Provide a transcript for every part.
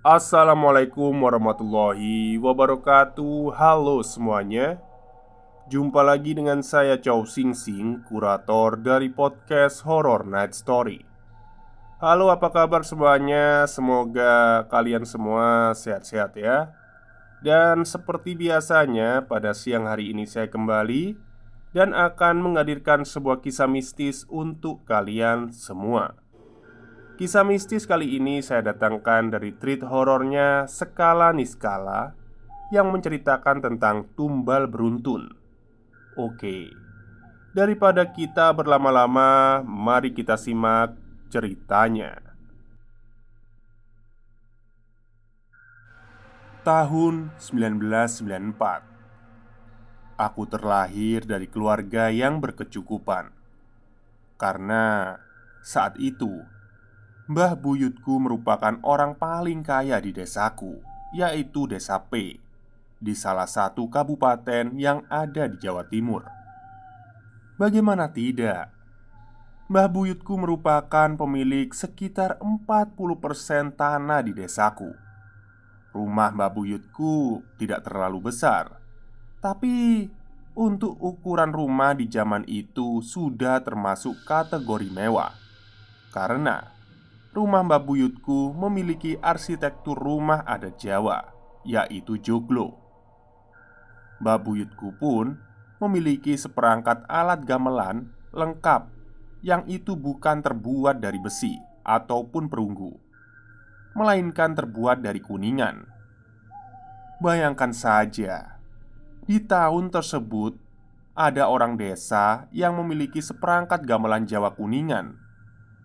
Assalamualaikum warahmatullahi wabarakatuh. Halo semuanya. Jumpa lagi dengan saya Chow Sing Sing, kurator dari podcast Horror Night Story. Halo, apa kabar semuanya? Semoga kalian semua sehat-sehat ya. Dan seperti biasanya, pada siang hari ini saya kembali dan akan menghadirkan sebuah kisah mistis untuk kalian semua. Kisah mistis kali ini saya datangkan dari treat horornya Skala Niskala yang menceritakan tentang tumbal beruntun. Oke, daripada kita berlama-lama, mari kita simak ceritanya. Tahun 1994. Aku terlahir dari keluarga yang berkecukupan. Karena saat itu Mbah buyutku merupakan orang paling kaya di desaku, yaitu Desa P, di salah satu kabupaten yang ada di Jawa Timur. Bagaimana tidak? Mbah buyutku merupakan pemilik sekitar 40% tanah di desaku. Rumah Mbah buyutku tidak terlalu besar, tapi untuk ukuran rumah di zaman itu sudah termasuk kategori mewah. Karena rumah Mbah buyutku memiliki arsitektur rumah adat Jawa, yaitu joglo. Mbah buyutku pun memiliki seperangkat alat gamelan lengkap, yang itu bukan terbuat dari besi ataupun perunggu, melainkan terbuat dari kuningan. Bayangkan saja, di tahun tersebut ada orang desa yang memiliki seperangkat gamelan Jawa kuningan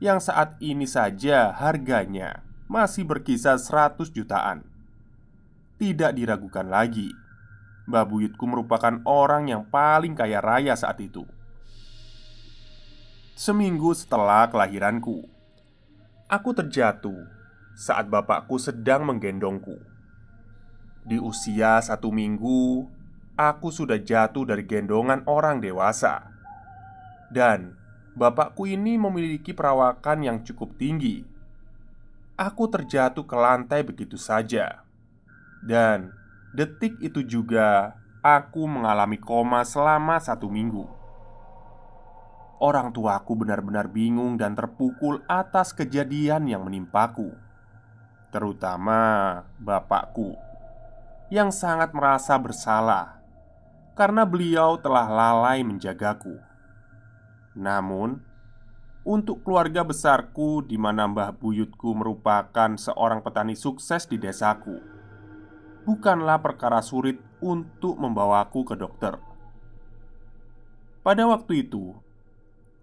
yang saat ini saja harganya masih berkisar 100 jutaan. Tidak diragukan lagi, Mbah buyutku merupakan orang yang paling kaya raya saat itu. Seminggu setelah kelahiranku, aku terjatuh saat bapakku sedang menggendongku. Di usia 1 minggu, aku sudah jatuh dari gendongan orang dewasa. Dan bapakku ini memiliki perawakan yang cukup tinggi. Aku terjatuh ke lantai begitu saja. Dan detik itu juga aku mengalami koma selama 1 minggu. Orang tuaku benar-benar bingung dan terpukul atas kejadian yang menimpaku. Terutama bapakku, yang sangat merasa bersalah karena beliau telah lalai menjagaku. Namun, untuk keluarga besarku di mana Mbah buyutku merupakan seorang petani sukses di desaku, bukanlah perkara sulit untuk membawaku ke dokter. Pada waktu itu,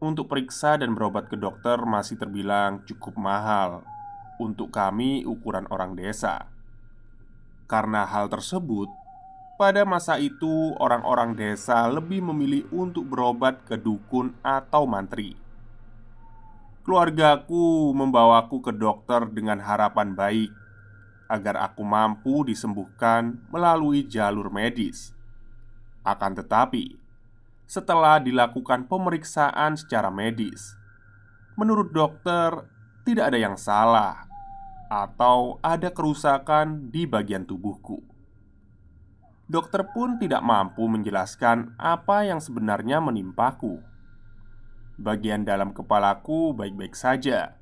untuk periksa dan berobat ke dokter masih terbilang cukup mahal untuk kami ukuran orang desa. Karena hal tersebut, pada masa itu orang-orang desa lebih memilih untuk berobat ke dukun atau mantri. Keluargaku membawaku ke dokter dengan harapan baik agar aku mampu disembuhkan melalui jalur medis. Akan tetapi, setelah dilakukan pemeriksaan secara medis, menurut dokter tidak ada yang salah atau ada kerusakan di bagian tubuhku. Dokter pun tidak mampu menjelaskan apa yang sebenarnya menimpaku. Bagian dalam kepalaku baik-baik saja.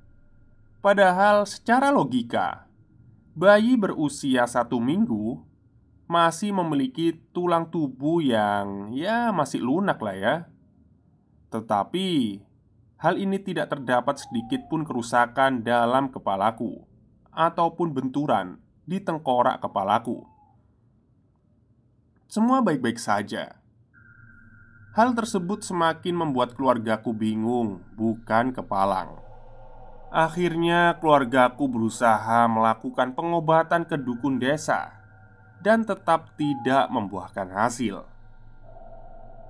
Padahal secara logika, bayi berusia 1 minggu masih memiliki tulang tubuh yang masih lunak lah ya. Tetapi hal ini tidak terdapat sedikit pun kerusakan dalam kepalaku ataupun benturan di tengkorak kepalaku. Semua baik-baik saja. Hal tersebut semakin membuat keluargaku bingung, bukan kepalang. Akhirnya keluargaku berusaha melakukan pengobatan ke dukun desa dan tetap tidak membuahkan hasil.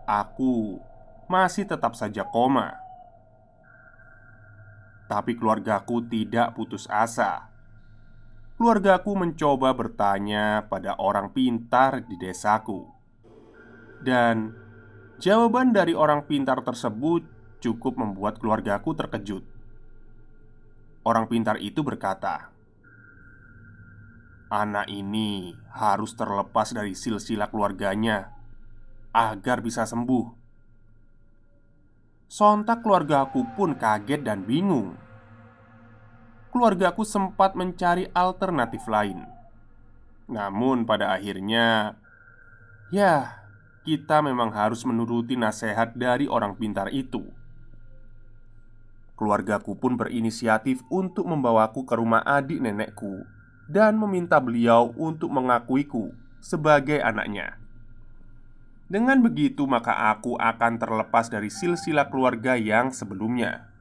Aku masih tetap saja koma. Tapi keluargaku tidak putus asa. Keluargaku mencoba bertanya pada orang pintar di desaku. Dan jawaban dari orang pintar tersebut cukup membuat keluargaku terkejut. Orang pintar itu berkata, anak ini harus terlepas dari silsilah keluarganya agar bisa sembuh. Sontak keluargaku pun kaget dan bingung. Keluargaku sempat mencari alternatif lain. Namun pada akhirnya, ya, kita memang harus menuruti nasihat dari orang pintar itu. Keluargaku pun berinisiatif untuk membawaku ke rumah adik nenekku dan meminta beliau untuk mengakuiku sebagai anaknya. Dengan begitu, maka aku akan terlepas dari silsilah keluarga yang sebelumnya.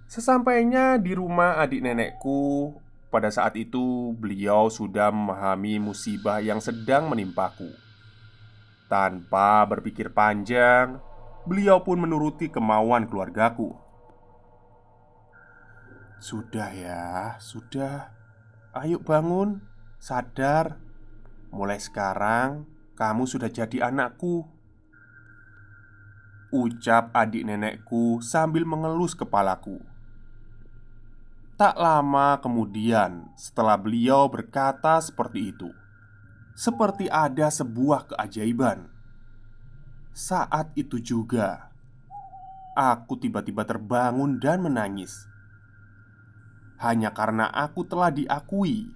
Sesampainya di rumah adik nenekku, pada saat itu beliau sudah memahami musibah yang sedang menimpaku. Tanpa berpikir panjang, beliau pun menuruti kemauan keluargaku. "Sudah ya, sudah. Ayo bangun, sadar. Mulai sekarang kamu sudah jadi anakku," ucap adik nenekku sambil mengelus kepalaku. Tak lama kemudian, setelah beliau berkata seperti itu, seperti ada sebuah keajaiban. Saat itu juga, aku tiba-tiba terbangun dan menangis. Hanya karena aku telah diakui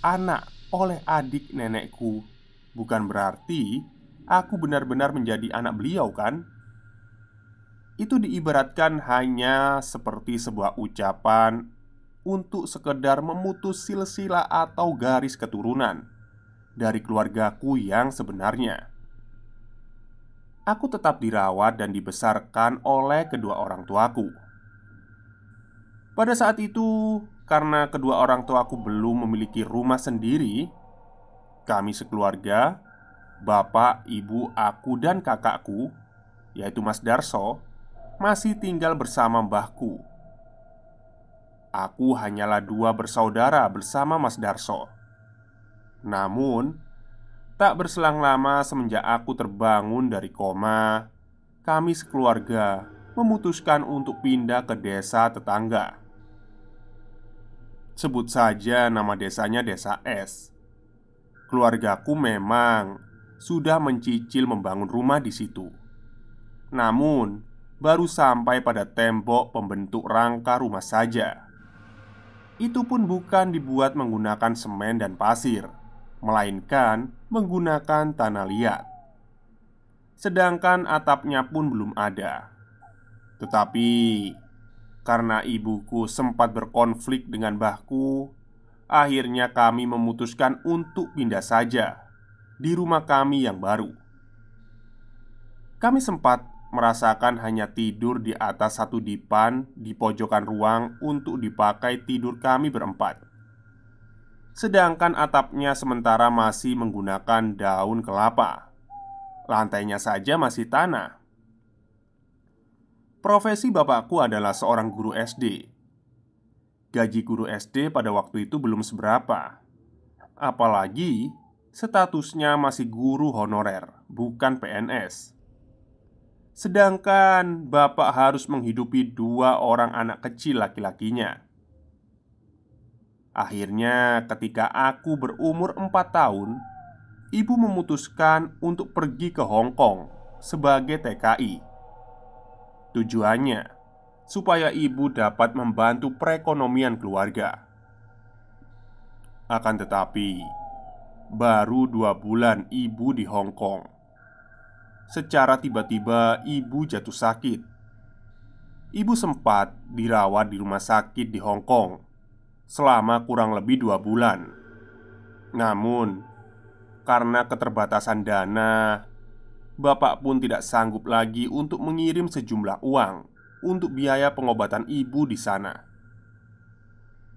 anak oleh adik nenekku, bukan berarti aku benar-benar menjadi anak beliau, kan? Itu diibaratkan hanya seperti sebuah ucapan untuk sekedar memutus silsilah atau garis keturunan dari keluargaku yang sebenarnya. Aku tetap dirawat dan dibesarkan oleh kedua orang tuaku. Pada saat itu, karena kedua orang tuaku belum memiliki rumah sendiri, kami sekeluarga, bapak, ibu, aku, dan kakakku, yaitu Mas Darso, masih tinggal bersama mbahku. Aku hanyalah dua bersaudara bersama Mas Darso. Namun, tak berselang lama semenjak aku terbangun dari koma, kami sekeluarga memutuskan untuk pindah ke desa tetangga. Sebut saja nama desanya Desa S. Keluargaku memang sudah mencicil membangun rumah di situ. Namun, baru sampai pada tembok pembentuk rangka rumah saja. Itu pun bukan dibuat menggunakan semen dan pasir, melainkan menggunakan tanah liat. Sedangkan atapnya pun belum ada. Tetapi karena ibuku sempat berkonflik dengan mbahku, akhirnya kami memutuskan untuk pindah saja di rumah kami yang baru. Kami sempat merasakan hanya tidur di atas satu dipan di pojokan ruang untuk dipakai tidur kami berempat. Sedangkan atapnya sementara masih menggunakan daun kelapa. Lantainya saja masih tanah. Profesi bapakku adalah seorang guru SD. Gaji guru SD pada waktu itu belum seberapa. Apalagi statusnya masih guru honorer, bukan PNS. Sedangkan bapak harus menghidupi dua orang anak kecil laki-lakinya. Akhirnya ketika aku berumur 4 tahun, ibu memutuskan untuk pergi ke Hong Kong sebagai TKI. Tujuannya supaya ibu dapat membantu perekonomian keluarga. Akan tetapi, baru 2 bulan ibu di Hong Kong, secara tiba-tiba ibu jatuh sakit. Ibu sempat dirawat di rumah sakit di Hong Kong selama kurang lebih 2 bulan. Namun, karena keterbatasan dana, bapak pun tidak sanggup lagi untuk mengirim sejumlah uang untuk biaya pengobatan ibu di sana.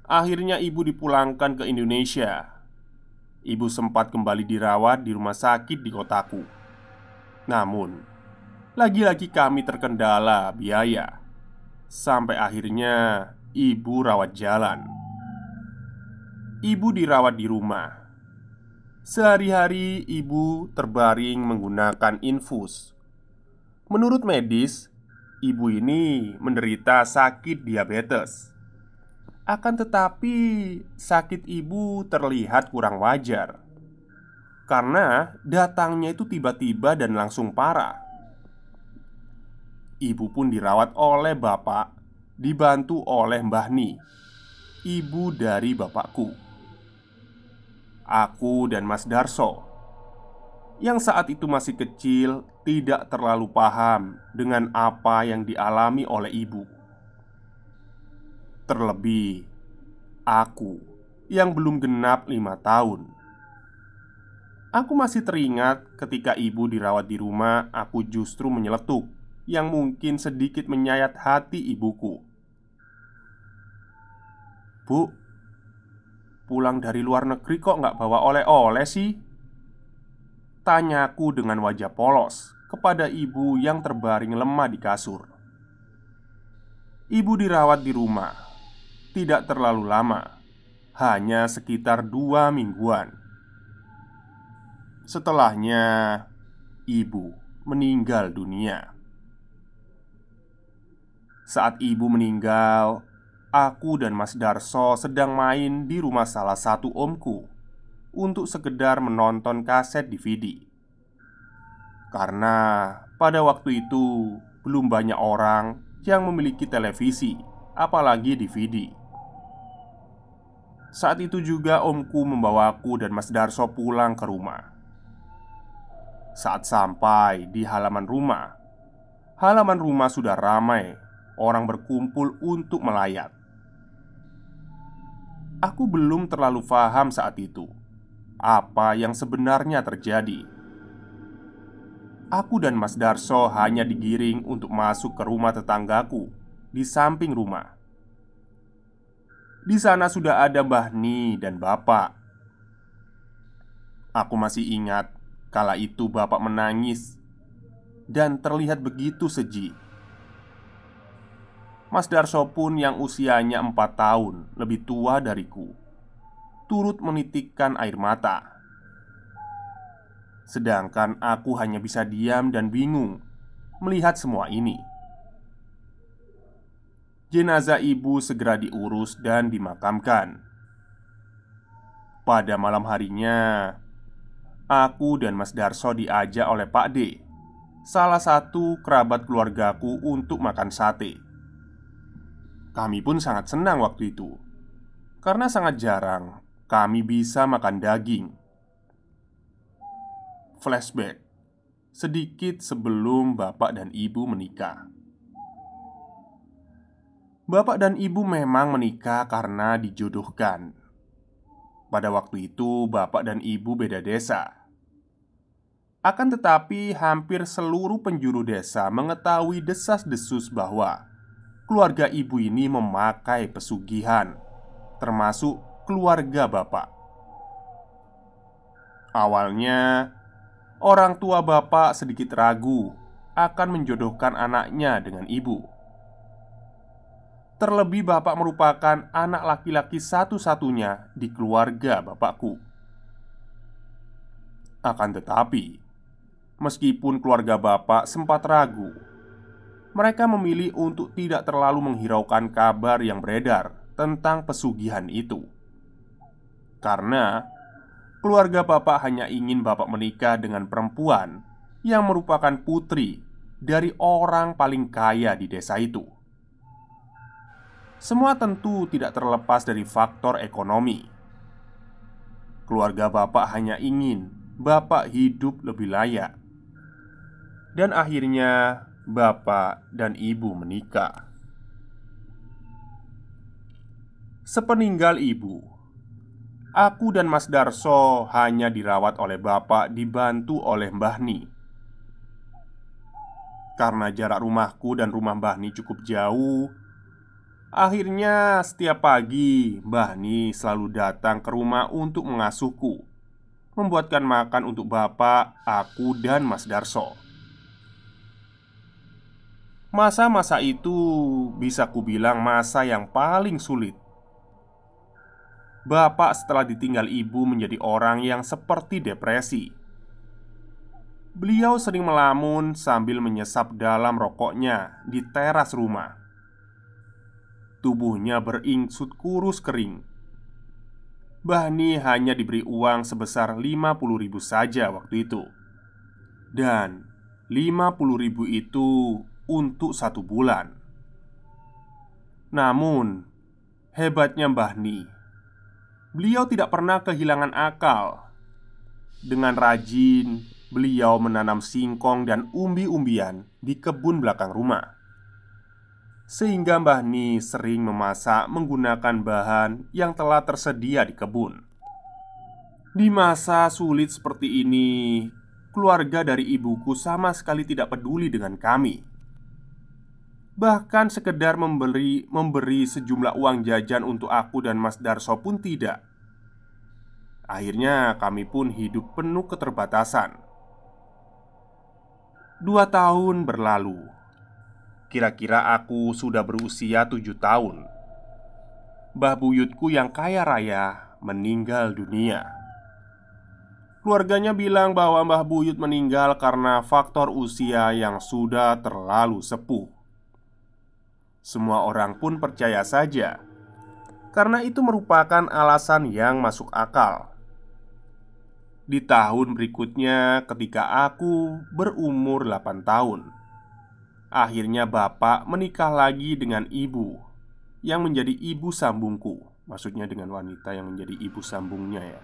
Akhirnya ibu dipulangkan ke Indonesia. Ibu sempat kembali dirawat di rumah sakit di kotaku. Namun, lagi-lagi kami terkendala biaya. Sampai akhirnya ibu rawat jalan. Ibu dirawat di rumah. Sehari-hari ibu terbaring menggunakan infus. Menurut medis, ibu ini menderita sakit diabetes. Akan tetapi, sakit ibu terlihat kurang wajar karena datangnya itu tiba-tiba dan langsung parah. Ibu pun dirawat oleh bapak, dibantu oleh Mbah Ni, ibu dari bapakku. Aku dan Mas Darso, yang saat itu masih kecil, tidak terlalu paham dengan apa yang dialami oleh ibu. Terlebih, aku yang belum genap 5 tahun. Aku masih teringat ketika ibu dirawat di rumah, aku justru menyeletuk yang mungkin sedikit menyayat hati ibuku. "Bu, pulang dari luar negeri kok nggak bawa oleh-oleh sih?" tanyaku dengan wajah polos kepada ibu yang terbaring lemah di kasur. Ibu dirawat di rumah tidak terlalu lama, hanya sekitar 2 mingguan. Setelahnya, ibu meninggal dunia. Saat ibu meninggal, aku dan Mas Darso sedang main di rumah salah satu omku untuk sekedar menonton kaset DVD. Karena pada waktu itu belum banyak orang yang memiliki televisi, apalagi DVD. Saat itu juga omku membawaku dan Mas Darso pulang ke rumah. Saat sampai di halaman rumah sudah ramai, orang berkumpul untuk melayat. Aku belum terlalu paham saat itu apa yang sebenarnya terjadi. Aku dan Mas Darso hanya digiring untuk masuk ke rumah tetanggaku di samping rumah. Di sana sudah ada Mbah Ni dan Bapak. Aku masih ingat kala itu Bapak menangis dan terlihat begitu sedih. Mas Darso pun yang usianya 4 tahun lebih tua dariku turut menitikkan air mata. Sedangkan aku hanya bisa diam dan bingung melihat semua ini. Jenazah ibu segera diurus dan dimakamkan. Pada malam harinya, aku dan Mas Darso diajak oleh Pak D, salah satu kerabat keluargaku, untuk makan sate. Kami pun sangat senang waktu itu, karena sangat jarang kami bisa makan daging. Flashback sedikit sebelum bapak dan ibu menikah. Bapak dan ibu memang menikah karena dijodohkan. Pada waktu itu bapak dan ibu beda desa. Akan tetapi hampir seluruh penjuru desa mengetahui desas-desus bahwa keluarga ibu ini memakai pesugihan, termasuk keluarga bapak. Awalnya, orang tua bapak sedikit ragu akan menjodohkan anaknya dengan ibu. Terlebih bapak merupakan anak laki-laki satu-satunya di keluarga bapakku. Akan tetapi, meskipun keluarga bapak sempat ragu, mereka memilih untuk tidak terlalu menghiraukan kabar yang beredar tentang pesugihan itu. Karena keluarga bapak hanya ingin bapak menikah dengan perempuan yang merupakan putri dari orang paling kaya di desa itu. Semua tentu tidak terlepas dari faktor ekonomi. Keluarga bapak hanya ingin bapak hidup lebih layak. Dan akhirnya bapak dan ibu menikah. Sepeninggal ibu, aku dan Mas Darso hanya dirawat oleh bapak, dibantu oleh Mbah Ni. Karena jarak rumahku dan rumah Mbah Ni cukup jauh, akhirnya setiap pagi Mbah Ni selalu datang ke rumah untuk mengasuhku, membuatkan makan untuk bapak, aku, dan Mas Darso. Masa-masa itu bisa kubilang masa yang paling sulit. Bapak setelah ditinggal ibu menjadi orang yang seperti depresi. Beliau sering melamun sambil menyesap dalam rokoknya di teras rumah. Tubuhnya beringsut kurus kering. Bahni hanya diberi uang sebesar 50.000 saja waktu itu. Dan 50.000 itu untuk 1 bulan. Namun, hebatnya Bahni, beliau tidak pernah kehilangan akal. Dengan rajin, beliau menanam singkong dan umbi-umbian di kebun belakang rumah. Sehingga Mbah Ni sering memasak menggunakan bahan yang telah tersedia di kebun. Di masa sulit seperti ini, keluarga dari ibuku sama sekali tidak peduli dengan kami. Bahkan sekedar memberi sejumlah uang jajan untuk aku dan Mas Darso pun tidak. Akhirnya kami pun hidup penuh keterbatasan. 2 tahun berlalu. Kira-kira aku sudah berusia 7 tahun. Mbah buyutku yang kaya raya meninggal dunia. Keluarganya bilang bahwa Mbah Buyut meninggal karena faktor usia yang sudah terlalu sepuh. Semua orang pun percaya saja, karena itu merupakan alasan yang masuk akal. Di tahun berikutnya, ketika aku berumur 8 tahun, akhirnya bapak menikah lagi dengan ibu yang menjadi ibu sambungku. Maksudnya dengan wanita yang menjadi ibu sambungnya ya.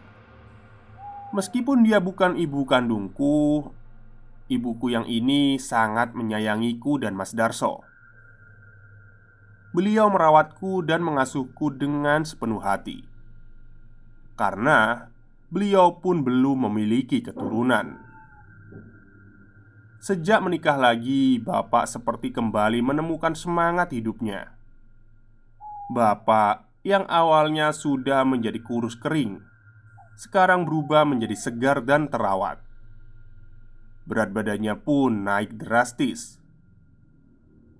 Meskipun dia bukan ibu kandungku, ibuku yang ini sangat menyayangiku dan Mas Darso. Beliau merawatku dan mengasuhku dengan sepenuh hati. Karena beliau pun belum memiliki keturunan. Sejak menikah lagi, bapak seperti kembali menemukan semangat hidupnya. Bapak yang awalnya sudah menjadi kurus kering, sekarang berubah menjadi segar dan terawat. Berat badannya pun naik drastis.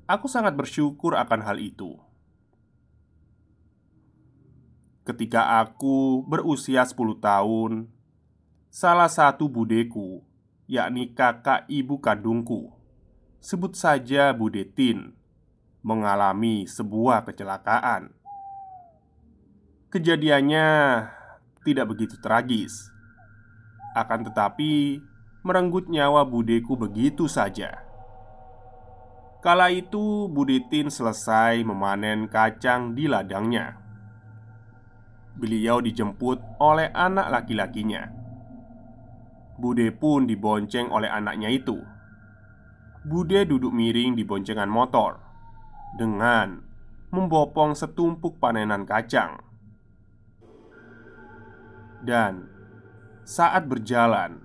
Aku sangat bersyukur akan hal itu. Ketika aku berusia 10 tahun, salah satu budeku, yakni kakak ibu kandungku, sebut saja Bude Tin, mengalami sebuah kecelakaan. Kejadiannya tidak begitu tragis, akan tetapi merenggut nyawa budeku begitu saja. Kala itu Bude Tin selesai memanen kacang di ladangnya. Beliau dijemput oleh anak laki-lakinya. Bude pun dibonceng oleh anaknya itu. Bude duduk miring di boncengan motor dengan membopong setumpuk panenan kacang. Dan saat berjalan,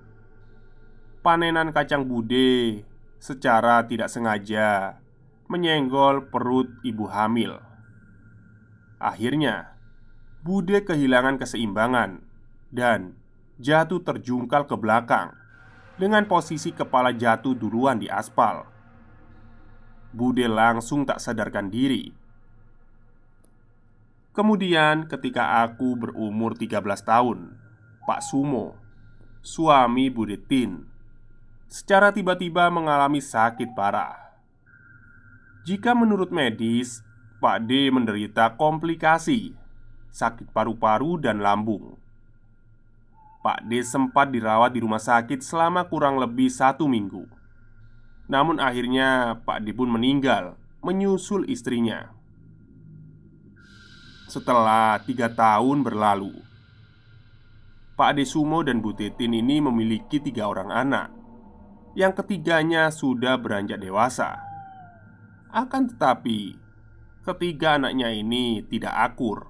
panenan kacang Bude secara tidak sengaja menyenggol perut ibu hamil. Akhirnya Bude kehilangan keseimbangan dan jatuh terjungkal ke belakang dengan posisi kepala jatuh duluan di aspal. Bude langsung tak sadarkan diri. Kemudian ketika aku berumur 13 tahun, Pak Sumo, suami Bude Tin, secara tiba-tiba mengalami sakit parah. Jika menurut medis, Pak D menderita komplikasi sakit paru-paru dan lambung. Pak D sempat dirawat di rumah sakit selama kurang lebih 1 minggu. Namun akhirnya Pak D pun meninggal menyusul istrinya. Setelah 3 tahun berlalu, Pak D Sumo dan Bu Titin ini memiliki 3 orang anak. Yang ketiganya sudah beranjak dewasa. Akan tetapi, ketiga anaknya ini tidak akur.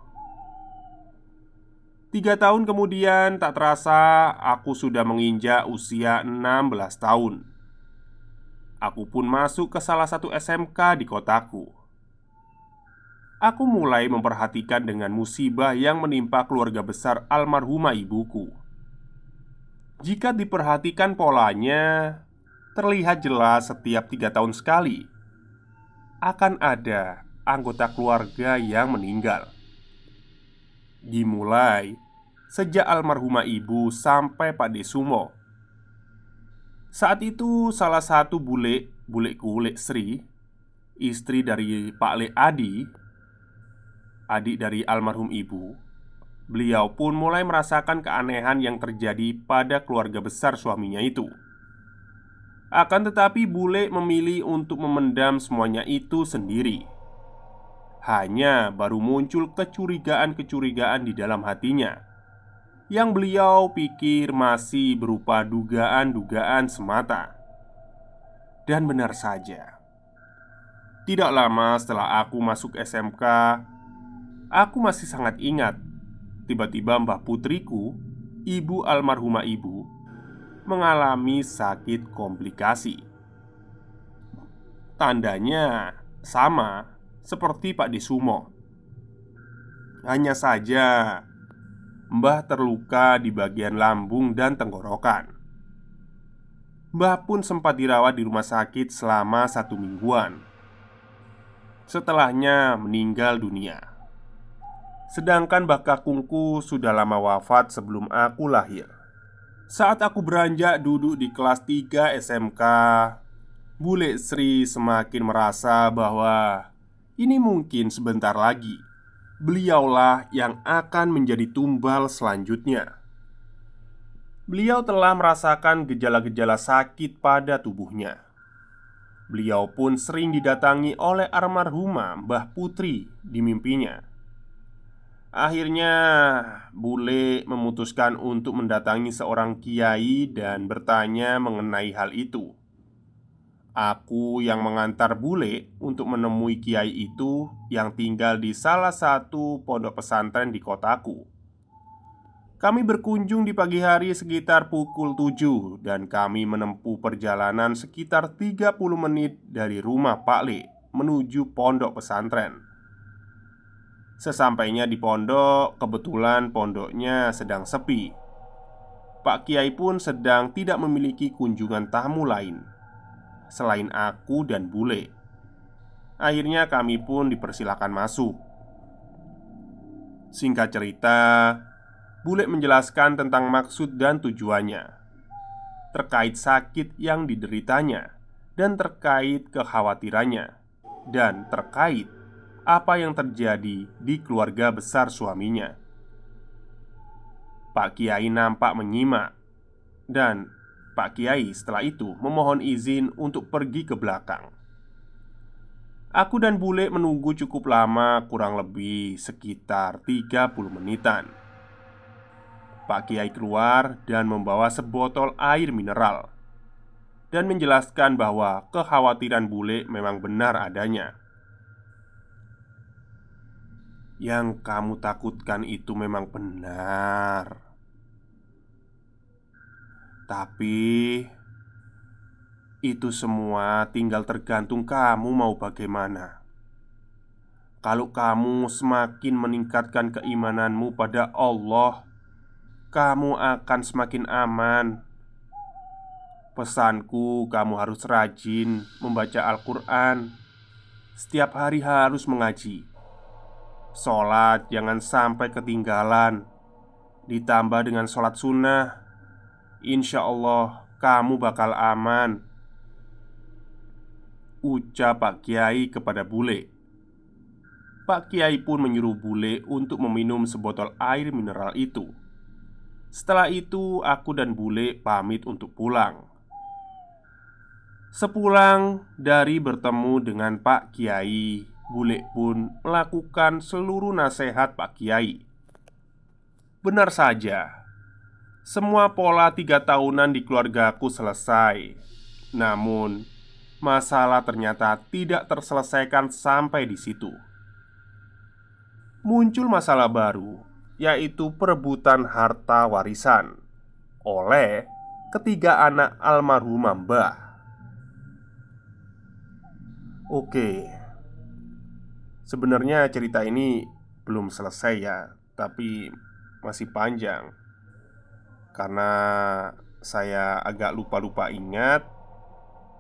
3 tahun kemudian, tak terasa aku sudah menginjak usia 16 tahun. Aku pun masuk ke salah satu SMK di kotaku. Aku mulai memperhatikan dengan musibah yang menimpa keluarga besar almarhumah ibuku. Jika diperhatikan polanya, terlihat jelas setiap 3 tahun sekali akan ada anggota keluarga yang meninggal. Dimulai sejak almarhumah ibu sampai Pak D Sumo. Saat itu salah satu buleku Lek Sri, istri dari Pak Lek Adi, adik dari almarhum ibu, beliau pun mulai merasakan keanehan yang terjadi pada keluarga besar suaminya itu. Akan tetapi bule memilih untuk memendam semuanya itu sendiri. Hanya baru muncul kecurigaan-kecurigaan di dalam hatinya yang beliau pikir masih berupa dugaan-dugaan semata. Dan benar saja, tidak lama setelah aku masuk SMK, aku masih sangat ingat. Tiba-tiba Mbah Putriku, ibu almarhumah ibu, mengalami sakit komplikasi. Tandanya sama seperti Pak Desumo. Hanya saja Mbah terluka di bagian lambung dan tenggorokan. Mbah pun sempat dirawat di rumah sakit selama 1 mingguan. Setelahnya meninggal dunia. Sedangkan Mbah Kakungku sudah lama wafat sebelum aku lahir. Saat aku beranjak duduk di kelas 3 SMK, Bule Sri semakin merasa bahwa ini mungkin sebentar lagi beliaulah yang akan menjadi tumbal selanjutnya. Beliau telah merasakan gejala-gejala sakit pada tubuhnya. Beliau pun sering didatangi oleh almarhumah Mbah Putri di mimpinya. Akhirnya, Bule memutuskan untuk mendatangi seorang kiai dan bertanya mengenai hal itu. Aku yang mengantar Bule untuk menemui kiai itu yang tinggal di salah satu pondok pesantren di kotaku. Kami berkunjung di pagi hari sekitar pukul 7 dan kami menempuh perjalanan sekitar 30 menit dari rumah Pak Le menuju pondok pesantren. Sesampainya di pondok, kebetulan pondoknya sedang sepi. Pak Kiai pun sedang tidak memiliki kunjungan tamu lain selain aku dan Bule. Akhirnya kami pun dipersilakan masuk. Singkat cerita, Bule menjelaskan tentang maksud dan tujuannya terkait sakit yang dideritanya, dan terkait kekhawatirannya, dan terkait apa yang terjadi di keluarga besar suaminya. Pak Kiai nampak menyimak, dan Pak Kiai setelah itu memohon izin untuk pergi ke belakang. Aku dan Bule menunggu cukup lama, kurang lebih sekitar 30 menitan. Pak Kiai keluar dan membawa sebotol air mineral dan menjelaskan bahwa kekhawatiran Bule memang benar adanya. Yang kamu takutkan itu memang benar. Tapi itu semua tinggal tergantung kamu mau bagaimana. Kalau kamu semakin meningkatkan keimananmu pada Allah, kamu akan semakin aman. Pesanku, kamu harus rajin membaca Al-Quran. Setiap hari harus mengaji. Sholat jangan sampai ketinggalan. Ditambah dengan sholat sunnah, insya Allah kamu bakal aman, ucap Pak Kiai kepada Bule. Pak Kiai pun menyuruh Bule untuk meminum sebotol air mineral itu. Setelah itu aku dan Bule pamit untuk pulang. Sepulang dari bertemu dengan Pak Kiai, Bule pun melakukan seluruh nasihat Pak Kiai. Benar saja, semua pola 3 tahunan di keluargaku selesai. Namun, masalah ternyata tidak terselesaikan sampai di situ. Muncul masalah baru, yaitu perebutan harta warisan oleh ketiga anak almarhumah Mbah. Oke, sebenarnya cerita ini belum selesai ya, tapi masih panjang karena saya agak lupa-lupa ingat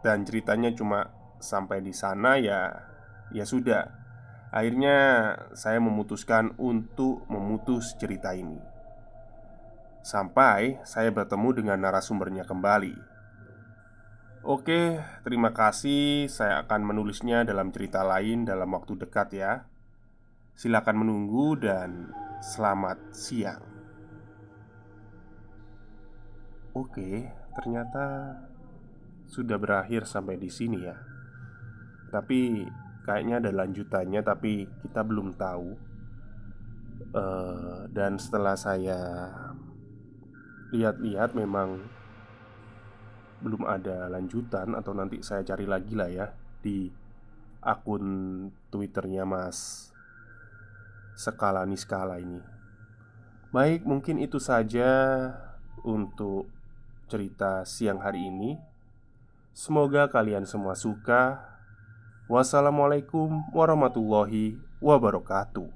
dan ceritanya cuma sampai di sana ya. Ya sudah, akhirnya saya memutuskan untuk memutus cerita ini sampai saya bertemu dengan narasumbernya kembali. Oke, terima kasih. Saya akan menulisnya dalam cerita lain dalam waktu dekat ya. Silakan menunggu dan selamat siang. Oke, ternyata sudah berakhir sampai di sini ya. Tapi kayaknya ada lanjutannya, tapi kita belum tahu. Dan setelah saya lihat-lihat memang belum ada lanjutan, atau nanti saya cari lagi lah ya di akun Twitternya Mas Skala Niskala ini. Baik, mungkin itu saja untuk cerita siang hari ini. Semoga kalian semua suka. Wassalamualaikum warahmatullahi wabarakatuh.